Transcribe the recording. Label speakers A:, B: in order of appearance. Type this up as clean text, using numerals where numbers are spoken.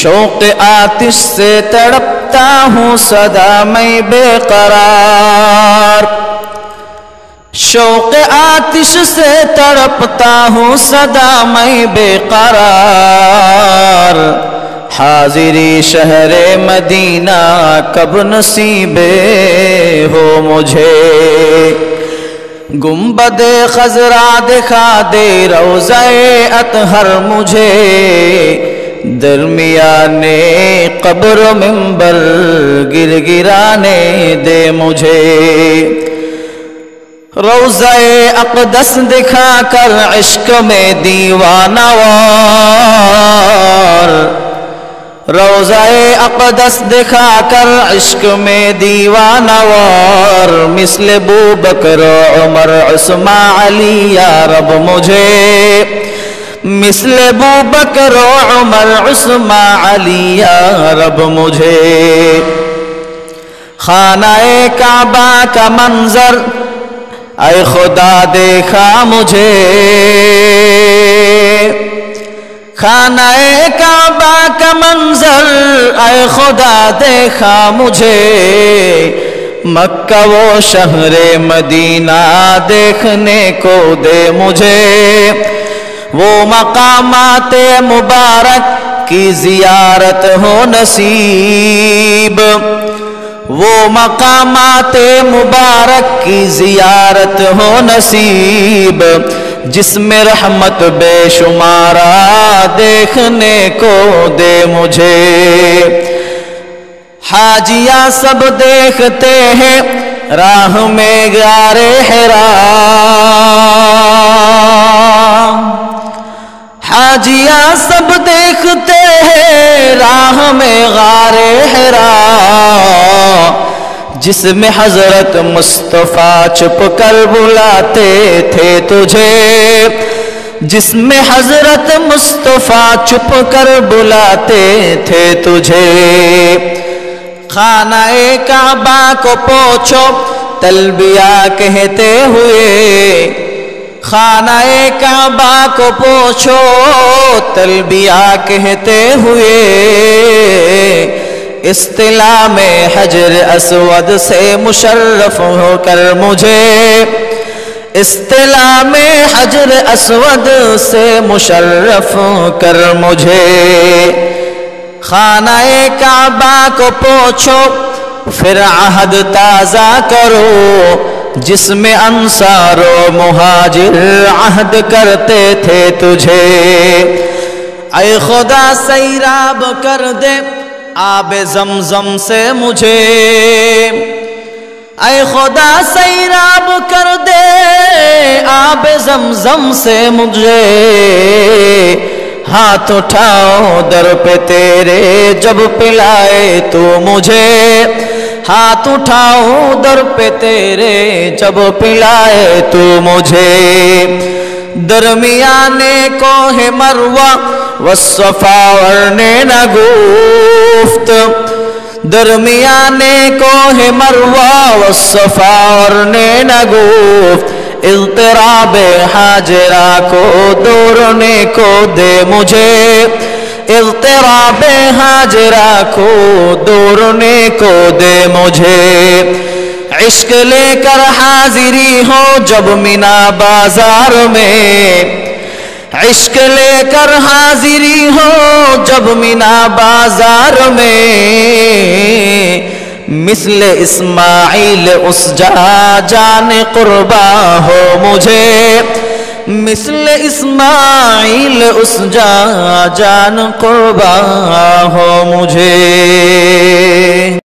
A: شوق آتش سے تڑپتا ہوں سدا میں بے قرار، شوق آتش سے تڑپتا ہوں سدا میں بے قرار، حاضری شہر مدینہ کب نصیب ہو مجھے، گنبد خضرا دکھا دے روضہ اطہر مجھے، درمیانے قبر و منبر گر گرانے دے مجھے، روضہ اقدس دکھا کر عشق میں دیوانہ وار، روضہ اقدس دکھا کر عشق میں دیوانہ وار، مثل ابو بکر عمر عثمان علی یا رب مجھے، مثل ابو بکر عمر عثمان علی یا رب مجھے، خانہ کعبہ کا منظر اے خدا دیکھا مجھے، خانہ کعبہ کا منظر اے خدا دیکھا مجھے، مکہ و شہر مدینہ دیکھنے کو دے مجھے، وہ مقامات مبارک کی زیارت ہو نصیب، وہ مقامات مبارک کی زیارت ہو نصیب، جس میں رحمت بے شمارہ دیکھنے کو دے مجھے، حاجیاں سب دیکھتے ہیں راہ میں غار حرا، حاجیاں سب دیکھتے ہیں راہ میں غار حرا، جس میں حضرت مصطفیٰ چھپ کر بلاتے تھے تجھے، جس میں حضرت مصطفیٰ چھپ کر بلاتے تھے تجھے، خانہ کعبہ کو پوچھو تلبیہ کہتے ہوئے، خانہ کعبہ کو پوچھو تلبیہ کہتے ہوئے، استلام حجر اسود سے مشرف ہو کر مجھے، استلام حجر اسود سے مشرف کر مجھے، خانہ کعبہ کو پوچھو پھر عہد تازہ کرو، جس میں انصار و مہاجر عہد کرتے تھے تجھے، اے خدا سیراب کر دے آب زمزم سے مجھے، اے خدا سیراب کر دے آب زمزم سے مجھے، ہاتھ اٹھاؤ در پہ تیرے جب پلائے تو مجھے، ہاتھ اٹھاؤ در پہ تیرے جب پلائے تو مجھے، درمیانے کوہ مروہ والصفا ورنے نہ گفت، درمیانے کوہ مروہ والصفا ورنے نہ گفت، اضطراب حاجرہ کو دوڑنے کو دے مجھے، اضطراب حاجرہ کو دوڑنے کو دے مجھے، عشق لے کر حاضری ہو جب مینا بازار میں، عشق لے کر حاضری ہو جب مینا بازار میں، مثل اسماعیل اس جان قربا ہو مجھے، مثل اسماعیل اس جان قربا ہو مجھے۔